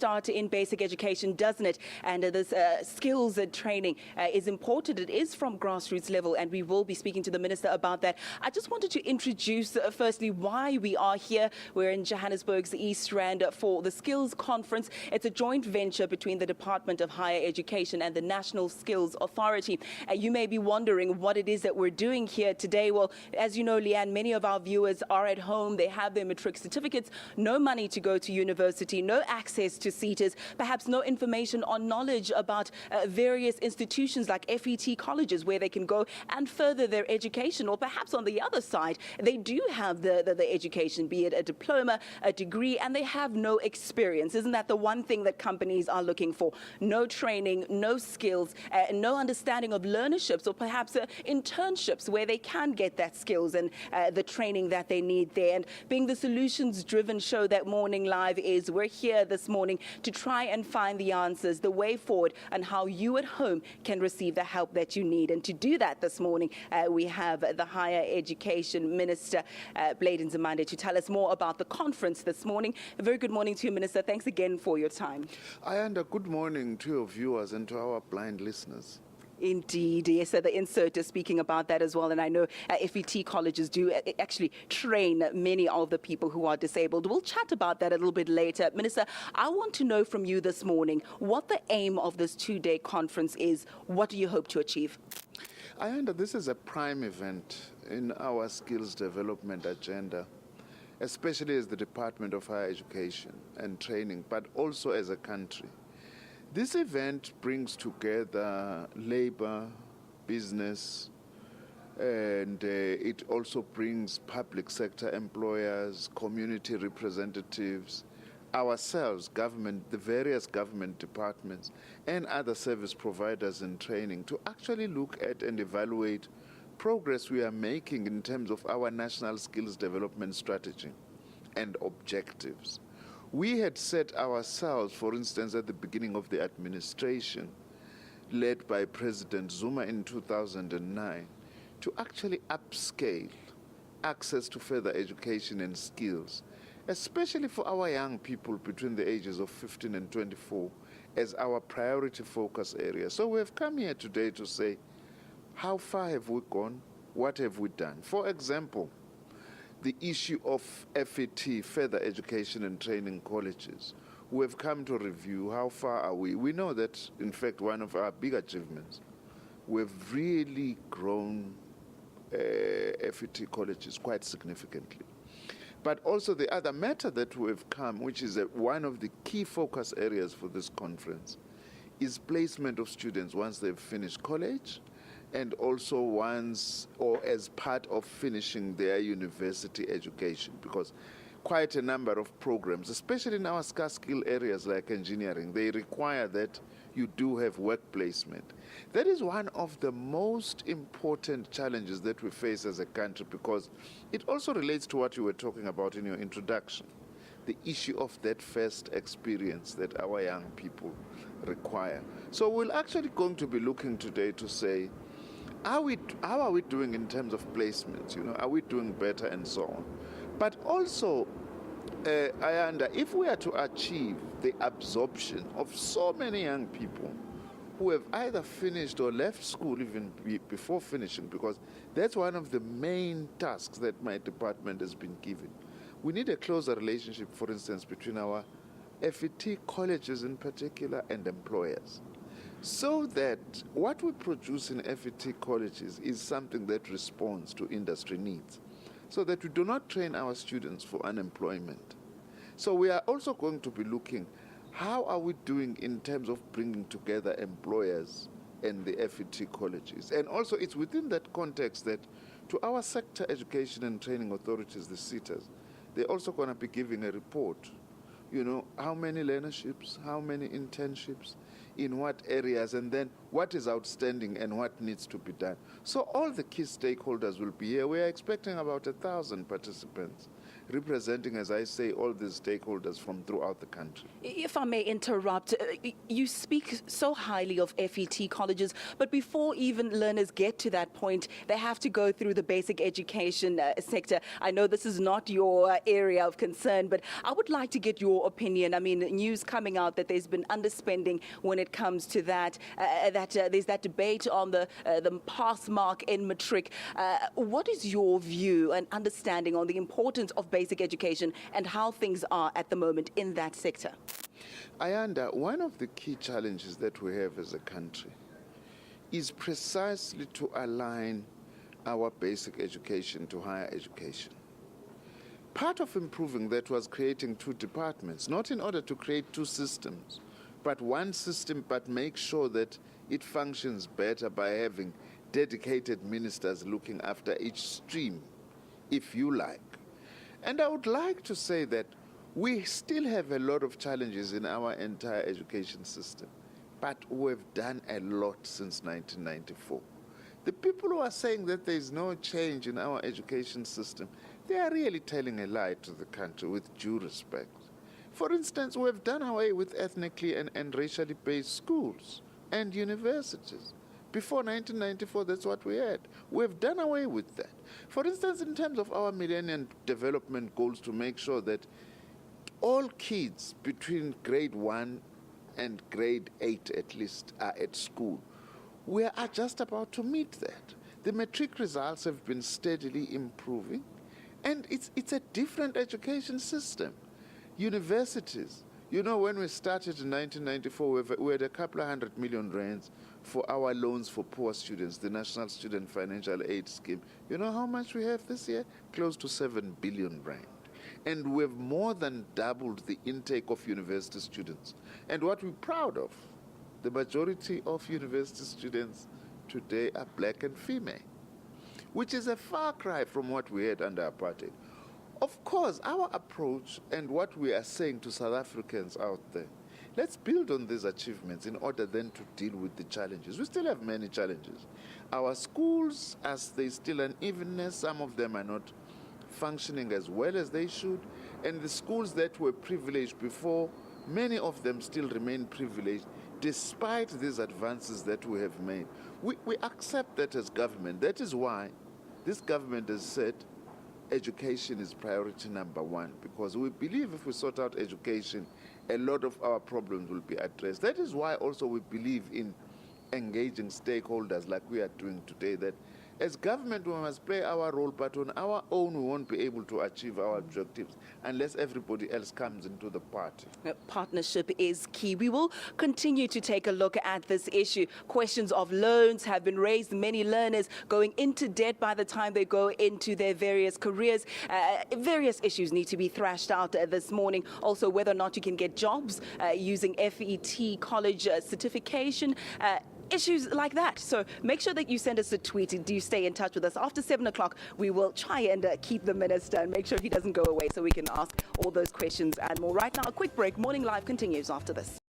Start in basic education, doesn't it? And this skills and training is important. It is from grassroots level, and we will be speaking to the Minister about that. I just wanted to introduce, firstly, why we are here. We're in Johannesburg's East Rand for the Skills Conference. It's a joint venture between the Department of Higher Education and the National Skills Authority. You may be wondering what it is that we're doing here today. Well, as you know, Leanne, many of our viewers are at home. They have their matric certificates, no money to go to university, no access to seaters, perhaps no information or knowledge about various institutions like FET colleges where they can go and further their education. Or perhaps on the other side, they do have the education, be it a diploma, a degree, and they have no experience. Isn't that the one thing that companies are looking for? No training, no skills, no understanding of learnerships or perhaps internships where they can get that skills and the training that they need there. And being the solutions-driven show that Morning Live is, we're here this morning to try and find the answers, the way forward, and how you at home can receive the help that you need. And to do that this morning, we have the Higher Education Minister, Nzimande, to tell us more about the conference this morning. A very good morning to you, Minister. Thanks again for your time. And a good morning to your viewers and to our blind listeners. Indeed, yes, the insert is speaking about that as well, and I know FET colleges do actually train many of the people who are disabled. We'll chat about that a little bit later. Minister, I want to know from you this morning what the aim of this two-day conference is. What do you hope to achieve? This is a prime event in our skills development agenda, especially as the Department of Higher Education and Training, but also as a country. This event brings together labor, business, and it also brings public sector employers, community representatives, ourselves, government, the various government departments, and other service providers in training to actually look at and evaluate progress we are making in terms of our national skills development strategy and objectives. We had set ourselves, for instance, at the beginning of the administration, led by President Zuma in 2009, to actually upscale access to further education and skills, especially for our young people between the ages of 15 and 24, as our priority focus area. So we have come here today to say, how far have we gone? What have we done? For example, the issue of FET, further education and training colleges. We have come to review how far are we. We know that, in fact, one of our big achievements, we've really grown FET colleges quite significantly. But also the other matter that we've come, which is one of the key focus areas for this conference, is placement of students once they've finished college, and also once or as part of finishing their university education, because quite a number of programs, especially in our scarce skill areas like engineering, they require that you do have work placement. That is one of the most important challenges that we face as a country, because it also relates to what you were talking about in your introduction, the issue of that first experience that our young people require. So we're actually going to be looking today to say, how are we doing in terms of placements? Are we doing better and so on? But also, if we are to achieve the absorption of so many young people who have either finished or left school even before finishing, because that's one of the main tasks that my department has been given. We need a closer relationship, for instance, between our FET colleges in particular and employers, so that what we produce in FET colleges is something that responds to industry needs, so that we do not train our students for unemployment. So we are also going to be looking, how are we doing in terms of bringing together employers and the FET colleges? And also it's within that context that to our sector education and training authorities, the SETAs, they're also going to be giving a report. How many learnerships, how many internships, in what areas, and then what is outstanding and what needs to be done. So all the key stakeholders will be here. We are expecting about 1,000 participants. representing, as I say, all the stakeholders from throughout the country. If I may interrupt, you speak so highly of FET colleges, but before even learners get to that point, they have to go through the basic education sector. I know this is not your area of concern, but I would like to get your opinion. I mean, news coming out that there's been underspending when it comes to that, there's that debate on the pass mark in matric. What is your view and understanding on the importance of basic education and how things are at the moment in that sector? Ayanda, one of the key challenges that we have as a country is precisely to align our basic education to higher education. Part of improving that was creating two departments, not in order to create two systems, but one system, but make sure that it functions better by having dedicated ministers looking after each stream, if you like. And I would like to say that we still have a lot of challenges in our entire education system, but we've done a lot since 1994. The people who are saying that there is no change in our education system, they are really telling a lie to the country, with due respect. For instance, we've done away with ethnically and racially based schools and universities. Before 1994, that's what we had. We've done away with that. For instance, in terms of our Millennium Development Goals, to make sure that all kids between grade 1 and grade 8 at least are at school, we are just about to meet that. The matric results have been steadily improving, and it's a different education system. Universities, you know, when we started in 1994, we had a couple of 100 million rands for our loans for poor students, the National Student Financial Aid Scheme. You know how much we have this year? Close to 7 billion rand. And we've more than doubled the intake of university students. And what we're proud of, the majority of university students today are black and female, which is a far cry from what we had under apartheid. Of course, our approach and what we are saying to South Africans out there, let's build on these achievements in order then to deal with the challenges. We still have many challenges. Our schools, as there's still an unevenness, some of them are not functioning as well as they should. And the schools that were privileged before, many of them still remain privileged despite these advances that we have made. We accept that as government. That is why this government has said education is priority number one, because we believe if we sort out education, a lot of our problems will be addressed. That is why also we believe in engaging stakeholders like we are doing today, that as government we must play our role, but on our own we won't be able to achieve our objectives unless everybody else comes into the party. Partnership is key. We will continue to take a look at this issue. Questions of loans have been raised. Many learners going into debt by the time they go into their various careers. Various issues need to be thrashed out this morning. Also, whether or not you can get jobs using FET college certification. Issues like that. So make sure that you send us a tweet. Do you stay in touch with us? After 7 o'clock, we will try and keep the minister and make sure he doesn't go away so we can ask all those questions and more. Right now, a quick break. Morning Live continues after this.